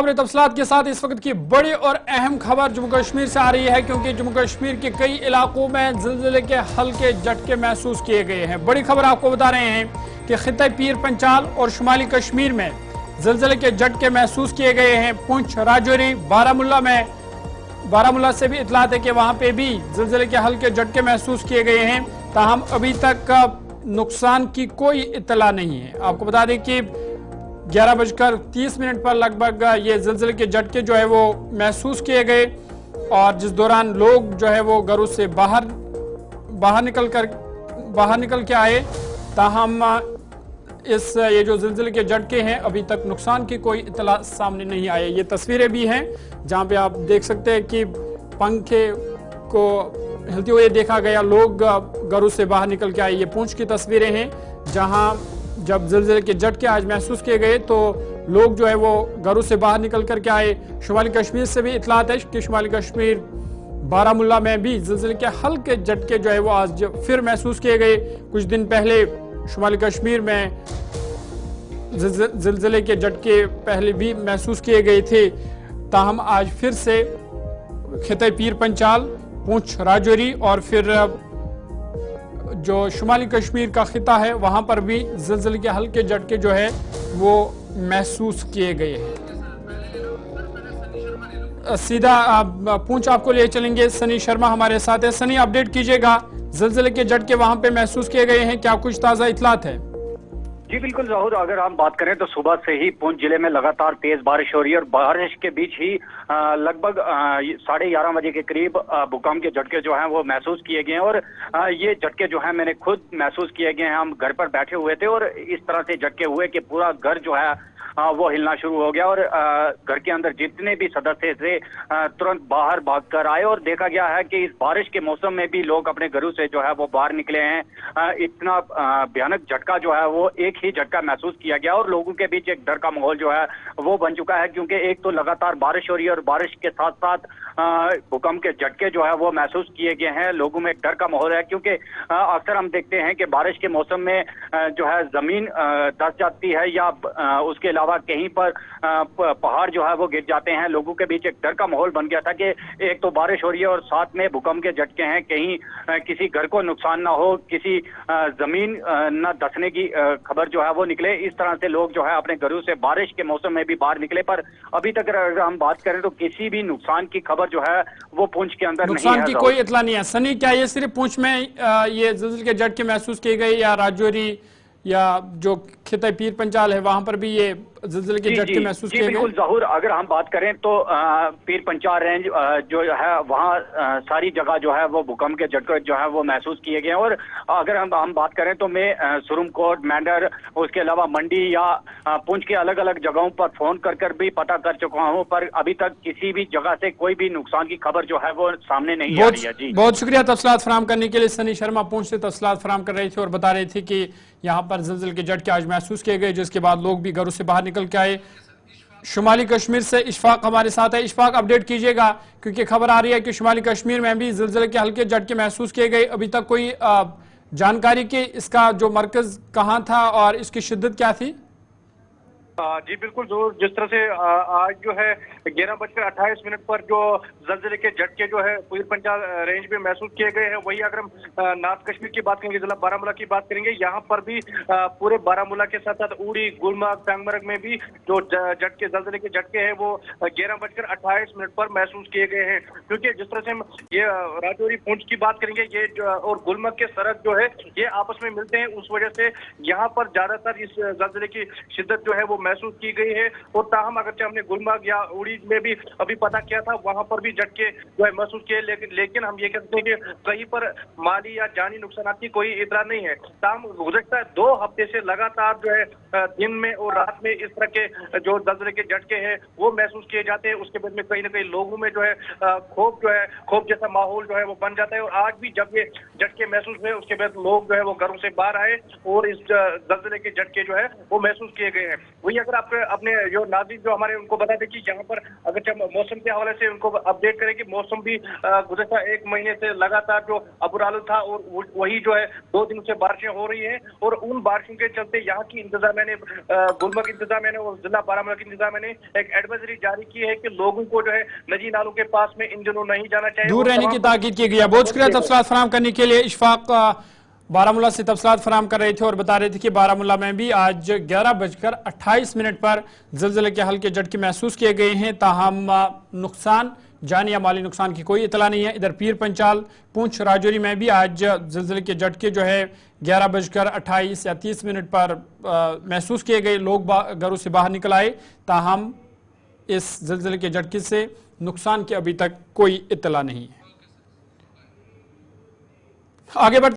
खबर तफसीलात के साथ इस वक्त की बड़ी और अहम खबर जम्मू कश्मीर से आ रही है, क्योंकि जम्मू कश्मीर के कई इलाकों में ज़िलज़िले के हल्के झटके महसूस किए गए हैं। बड़ी खबर आपको बता रहे हैं कि खित्ते पीर पंचाल और शुमाली कश्मीर में ज़िलज़िले के झटके महसूस किए गए हैं। पुंछ, राजौरी, बारामूला से भी इतलात है कि वहां पे भी ज़िलज़िले के हल्के झटके महसूस किए गए हैं। ताहम अभी तक नुकसान की कोई इत्तला नहीं है। आपको बता दें कि 11:30 पर लगभग ये ज़िलज़िले के झटके जो है वो महसूस किए गए, और जिस दौरान लोग जो है वो घरों से बाहर निकल के आए। ताहम ये जो ज़िलज़िले के झटके हैं अभी तक नुकसान की कोई इत्तला सामने नहीं आई। ये तस्वीरें भी हैं जहां पे आप देख सकते हैं कि पंखे को हिलते हुए देखा गया, लोग घरों से बाहर निकल के आए। ये पुंछ की तस्वीरें हैं जहां जब ज़िलज़िले के झटके आज महसूस किए गए तो लोग जो है वो घरों से बाहर निकल करके आए। शुमाली कश्मीर से भी इतलात है कि शुमाली कश्मीर बारामूला में भी ज़िलज़िले के हल्के झटके जो है वो आज फिर महसूस किए गए। कुछ दिन पहले शुमाली कश्मीर में ज़िलज़िले के झटके पहले भी महसूस किए गए थे। ताहम आज फिर से खित्ते पीर पंचाल, पुंछ, राजौरी और फिर जो शुमाली कश्मीर का खिता है वहां पर भी ज़िलज़िले के हल्के झटके जो है वो महसूस किए गए हैं। सीधा पुंछ आपको ले चलेंगे, सनी शर्मा हमारे साथ है। सनी, अपडेट कीजिएगा, ज़िलज़िले के झटके वहां पे महसूस किए गए हैं, क्या कुछ ताज़ा इतलात है? जी बिल्कुल ज़हूर, अगर हम बात करें तो सुबह से ही पुंछ जिले में लगातार तेज बारिश हो रही है और बारिश के बीच ही लगभग 11:30 बजे के करीब भूकंप के झटके जो हैं वो महसूस किए गए हैं। और ये झटके जो हैं मैंने खुद महसूस किए गए हैं। हम घर पर बैठे हुए थे और इस तरह से झटके हुए कि पूरा घर जो है वो हिलना शुरू हो गया, और घर के अंदर जितने भी सदस्य थे तुरंत बाहर भागकर आए। और देखा गया है कि इस बारिश के मौसम में भी लोग अपने घरों से जो है वो बाहर निकले हैं। इतना भयानक झटका जो है वो एक ही झटका महसूस किया गया और लोगों के बीच एक डर का माहौल जो है वो बन चुका है, क्योंकि एक तो लगातार बारिश हो रही है और बारिश के साथ साथ भूकंप के झटके जो है वो महसूस किए गए हैं। लोगों में एक डर का माहौल है, क्योंकि अक्सर हम देखते हैं कि बारिश के मौसम में जो है जमीन धंस जाती है या उसके अलावा कहीं पर पहाड़ जो है वो गिर जाते हैं। लोगों के बीच एक डर का माहौल बन गया था कि एक तो बारिश हो रही है और साथ में भूकंप के झटके हैं, कहीं किसी घर को नुकसान ना हो, किसी जमीन न धंसने की खबर जो है वो निकले। इस तरह से लोग जो है अपने घरों से बारिश के मौसम में भी बाहर निकले, पर अभी तक अगर हम बात करें तो किसी भी नुकसान की खबर जो है वो पुंछ के अंदर नहीं है। नुकसान की कोई इतला नहीं है। सनी, क्या ये सिर्फ पुंछ में ये ज़िलज़िले के झटके महसूस किए गए, या राजौरी या जो खित्ते पीर पंचाल है वहां पर भी ये ज़िलज़िले के झटके महसूस किए गए? बिल्कुल ज़हूर, अगर हम बात करें तो पीर पंचाल रेंज जो है वहाँ सारी जगह जो है वो भूकंप के झटके जो है वो महसूस किए गए। और अगर हम बात करें तो मैं सुरमकोट, मेंढर, उसके अलावा मंडी या पुंछ के अलग अलग जगहों पर फोन कर भी पता कर चुका हूँ, पर अभी तक किसी भी जगह से कोई भी नुकसान की खबर जो है वो सामने नहीं आ रही है। जी बहुत शुक्रिया तफसीलात फराहम करने के लिए। सनी शर्मा पुंछ से तफसीलात फराहम कर रहे थे और बता रहे थे कि यहाँ पर ज़िलज़िले के झटके आज महसूस किए गए, जिसके बाद लोग भी घरों से बाहर निकल के आए। शुमाली कश्मीर से इशफाक हमारे साथ है। इशफाक, अपडेट कीजिएगा, क्योंकि खबर आ रही है कि शुमाली कश्मीर में भी ज़िलज़िले के हल्के झटके महसूस किए गए। अभी तक कोई जानकारी कि इसका जो मरकज कहाँ था और इसकी शिद्दत क्या थी? जी बिल्कुल जरूर, जिस तरह से आज जो है 11:28 पर जो ज़िलज़िले के झटके जो है पीर पंचाल रेंज में महसूस किए गए हैं, वही अगर हम नॉर्थ कश्मीर की बात करेंगे, जिला बारामूला की बात करेंगे, यहाँ पर भी पूरे बारामूला के साथ साथ उड़ी, गुलमर्ग, टंगमर्ग में भी जो झटके ज़िलज़िले के झटके हैं वो 11:28 पर महसूस किए गए हैं। क्योंकि जिस तरह से हम ये राजौरी पुंछ की बात करेंगे, ये और गुलमर्ग के सड़क जो है ये आपस में मिलते हैं, उस वजह से यहाँ पर ज्यादातर इस ज़िलज़िले की शिद्दत जो है वो महसूस की गई है। और ताहम अगर हमने गुलमर्ग या उड़ी में भी अभी पता किया था, वहां पर भी झटके जो है महसूस किए, लेकिन हम ये कहते हैं कि कहीं पर माली या जानी नुकसान की कोई इतला नहीं है। ताहम गुज़श्ता 2 हफ्ते से लगातार जो है दिन में और रात में इस तरह के जो ज़िलज़िले के झटके हैं वो महसूस किए जाते हैं। उसके बाद में कहीं ना कहीं लोगों में जो है खौफ जैसा माहौल जो है वो बन जाता है। और आज भी जब ये झटके महसूस हुए उसके बाद लोग जो है वो घरों से बाहर आए और इस ज़िलज़िले के झटके जो है वो महसूस किए गए हैं। वही अगर आप अपने जो नाज़रीन जो हमारे उनको बता दें कि यहाँ पर पर अगर जब मौसम के हवाले से उनको अपडेट करें कि मौसम भी गुज़श्ता एक महीने से लगातार जो अबुरालू था और वही जो है 2 दिनों से बारिशें हो रही हैं और उन बारिशों के चलते यहाँ की इंतजामिया ने गुलमर्ग इंतजामिया ने और जिला बारामूला की इंतजामिया ने एक एडवाइजरी जारी की है कि लोगों को जो है नजी नालों के पास में इन दिनों नहीं जाना चाहिए, दूर रहने की ताकीद की गई है। बहुत शुक्रिया तफसीलात फराहम करने के लिए। इशफाक बारामूला से तफसीलात फराहम कर रहे थे और बता रहे थे कि बारामूला में भी आज 11:28 पर ज़िलज़िले के हल्के झटके महसूस किए गए हैं, ताहम नुकसान जानी या माली नुकसान की कोई इतला नहीं है। इधर पीर पंचाल, पूंछ, राजौरी में भी आज ज़िलज़िले के झटके जो है 11:28 या 30 पर महसूस किए गए। लोग घरों से बाहर निकल आए, ताहम इस ज़िलज़िले के झटके से नुकसान की अभी तक कोई इतला नहीं है। आगे बढ़ते